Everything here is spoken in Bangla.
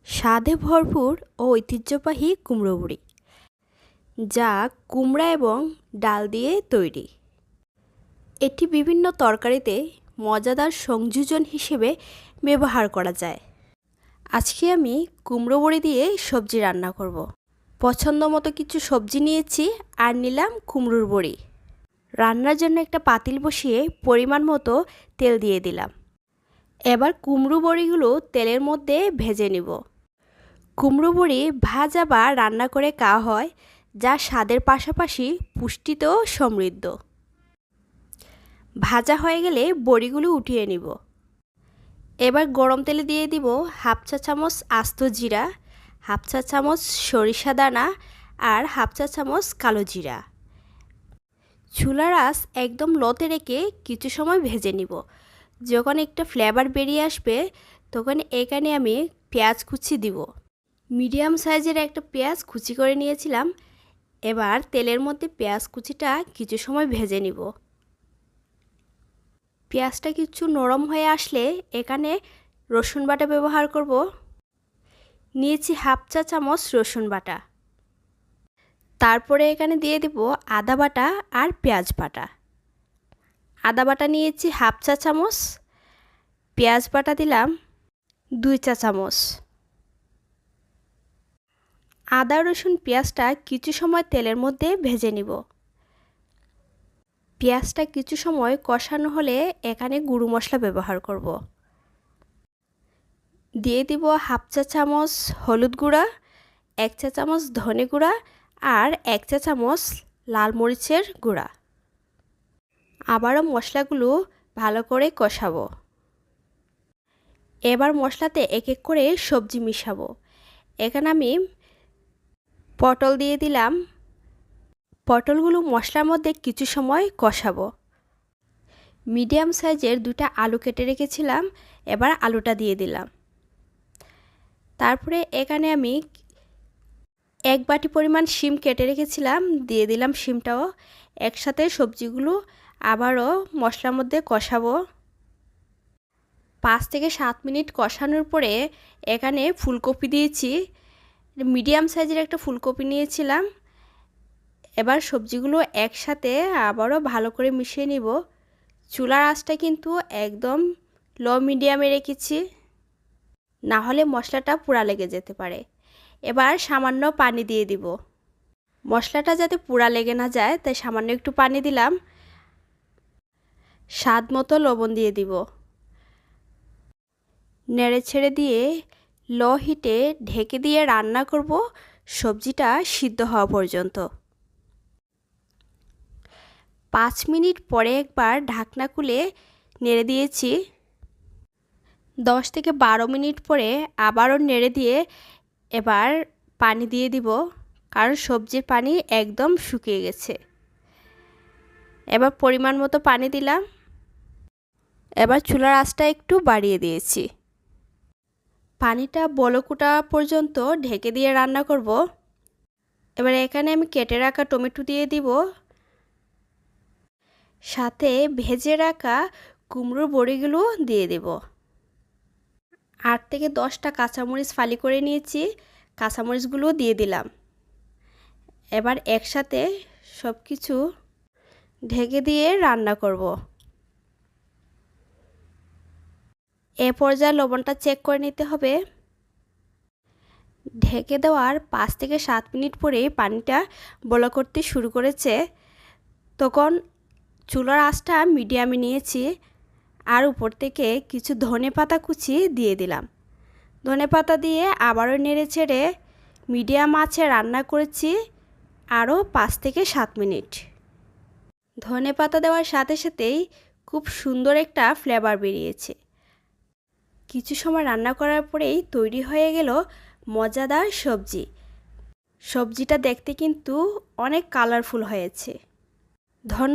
স্বাদে ভরপুর ও ঐতিহ্যবাহী কুমড়ো বড়ি, যা কুমড়া এবং ডাল দিয়ে তৈরি। এটি বিভিন্ন তরকারিতে মজাদার সংযোজন হিসেবে ব্যবহার করা যায়। আজকে আমি কুমড়ো বড়ি দিয়ে সবজি রান্না করব। পছন্দ মতো কিছু সবজি নিয়েছি আর নিলাম কুমড়োর বড়ি। রান্নার জন্য একটা পাতিল বসিয়ে পরিমাণ মতো তেল দিয়ে দিলাম। এবার কুমড়ো বড়িগুলো তেলের মধ্যে ভেজে নিব। কুমড়ো বড়ি ভাজা বা রান্না করে খাওয়া হয়, যা স্বাদের পাশাপাশি পুষ্টিতেও সমৃদ্ধ। ভাজা হয়ে গেলে বড়িগুলো উঠিয়ে নিব। এবার গরম তেলে দিয়ে দিব হাফ চা চামচ আস্ত জিরা, হাফ চা চামচ সরিষা দানা আর হাফ চা চামচ কালো জিরা। চুলার আঁচ একদম লোতে রেখে কিছু সময় ভেজে নিব। যখন একটা ফ্লেভার বেরিয়ে আসবে তখন এখানে আমি পেঁয়াজ কুচি দিব। মিডিয়াম সাইজের একটা পেঁয়াজ কুচি করে নিয়েছিলাম। এবার তেলের মধ্যে পেঁয়াজ কুচিটা কিছু সময় ভেজে নিব। পেঁয়াজটা কিছু নরম হয়ে আসলে এখানে রসুন বাটা ব্যবহার করব। নিয়েছি হাফ চা চামচ রসুন বাটা। তারপরে এখানে দিয়ে দেব আদা বাটা আর পেঁয়াজ বাটা। আদা বাটা নিয়েছি হাফ চা চামচ, পেঁয়াজ বাটা দিলাম 2 চা চামচ। আদা রসুন পেঁয়াজটা কিছু সময় তেলের মধ্যে ভেজে নিব। পেঁয়াজটা কিছু সময় কষানো হলে এখানে গুঁড়ো মশলা ব্যবহার করব। দিয়ে দিব হাফ চা চামচ হলুদ গুঁড়া, 1 চা চামচ ধনে গুঁড়া আর 1 চা চামচ লাল মরিচের গুঁড়া। আবারও মশলাগুলো ভালো করে কষাবো। এবার মশলাতে এক এক করে সবজি মিশাবো। এখানে আমি পটল দিয়ে দিলাম। পটলগুলো মশলার মধ্যে কিছু সময় কষাবো। মিডিয়াম সাইজের 2টা আলু কেটে রেখেছিলাম, এবার আলুটা দিয়ে দিলাম। তারপরে এখানে আমি 1 বাটি পরিমাণ শিম কেটে রেখেছিলাম, দিয়ে দিলাম শিমটাও। একসাথে সবজিগুলো আবারও মশলার মধ্যে কষাবো। 5 থেকে 7 মিনিট কষানোর পরে এখানে ফুলকপি দিয়েছি। মিডিয়াম সাইজের একটা ফুলকপি নিয়েছিলাম। এবার সবজিগুলো একসাথে আবারও ভালো করে মিশিয়ে নিব। চুলার আঁচটা কিন্তু একদম লো মিডিয়ামে রেখেছি, না হলে মশলাটা পুড়া লেগে যেতে পারে। এবার সামান্য পানি দিয়ে দিব। মশলাটা যাতে পুড়া লেগে না যায় তাই সামান্য একটু পানি দিলাম। স্বাদ মতো লবণ দিয়ে দিব। নেড়ে ছেড়ে দিয়ে লো হিটে ঢেকে দিয়ে রান্না করব সবজিটা সিদ্ধ হওয়া পর্যন্ত। 5 মিনিট পরে একবার ঢাকনা খুলে নেড়ে দিয়েছি। 10 থেকে 12 মিনিট পরে আবারও নেড়ে দিয়ে এবার পানি দিয়ে দিব, কারণ সবজির পানি একদম শুকিয়ে গেছে। এবার পরিমাণ মতো পানি দিলাম। এবার চুলার আঁচটা একটু বাড়িয়ে দিয়েছি। পানিটা বলক ওঠা পর্যন্ত ঢেকে দিয়ে রান্না করব। এবার এখানে আমি কেটে রাখা টমেটো দিয়ে দিব, সাথে ভেজে রাখা কুমড়োর বড়িগুলো দিয়ে দেব। 8 থেকে 10টা কাঁচামরিচ ফালি করে নিয়েছি, কাঁচামরিচগুলো দিয়ে দিলাম। এবার একসাথে সব কিছু ঢেকে দিয়ে রান্না করব। এ পর্যায়ে লবণটা চেক করে নিতে হবে। ঢেকে দেওয়ার 5 থেকে 7 মিনিট পরে পানিটা বলক করতে শুরু করেছে। তখন চুলার আঁচটা মিডিয়ামে নিয়েছি আর উপর থেকে কিছু ধনেপাতা কুচি দিয়ে দিলাম। ধনেপাতা দিয়ে আবারও নেড়ে ছেড়ে মিডিয়াম আঁচে রান্না করেছি আরও 5 থেকে 7 মিনিট। ধনেপাতা দেওয়ার সাথে সাথেই খুব সুন্দর একটা ফ্লেভার বেরিয়েছে। কিছু সময় রান্না করার পরেই তৈরি হয়ে গেল মজাদার সবজি। সবজিটা দেখতে কিন্তু অনেক কালারফুল হয়েছে। ধন্যবাদ।